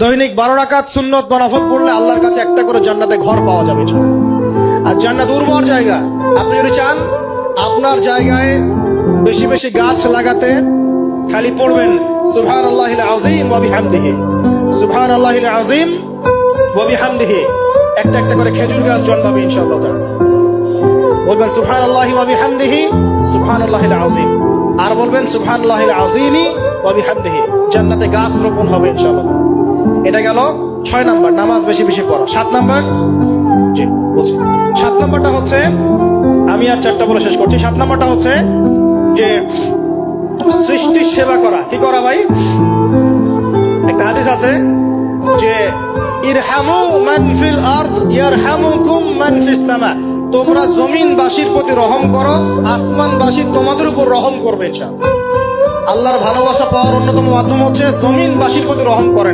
দৈনিক 12 রাকাত সুন্নত বা নফল পড়লে আল্লাহর কাছে একটা করে জান্নাতে ঘর পাওয়া যাবে। আর জান্নাত উর্বর জায়গা। আপনি যদি চান আপনার জায়গায় বেশি বেশি গাছ লাগাতে, খালি পড়বেন সুবহানাল্লাহিল আযীম ওয়া বিহামদিহি, সুবহানাল্লাহিল আযীম ওয়া বিহামদিহি। একটা একটা করে খেজুর গাছ জন্মাবে ইনশাআল্লাহ তাআলা। বলবেন সুবহানাল্লাহি ওয়া বিহামদিহি, সুবহানাল্লাহিল আযীম। আর বলবেন সুবহানাল্লাহিল আযীমি ওয়া বিহামদিহি। জান্নাতে গাছ রোপণ হবে ইনশাআল্লাহ। এটা গেল 6 নাম্বার, নামাজ বেশি বেশি পড়া। 7 নাম্বার, জি বলছি, 7 নাম্বারটা হচ্ছে, আমি আর 4টা বলে শেষ করছি। 7 নাম্বারটা হচ্ছে যে সৃষ্টির সেবা করা। কি করা ভাই? একটা হাদিস আছে যে ইরহামু মান ফিল আরদ ইয়ারহামুকুম মান ফিস সামা। তোমরা জমিনবাসীর প্রতি রহম করো, আসমানবাসী তোমাদের উপর রহম করবে ইনশাআল্লাহ। আল্লাহর ভালোবাসা পাওয়ার অন্যতম মাধ্যম হচ্ছে জমিনবাসীর প্রতি রহম করেন।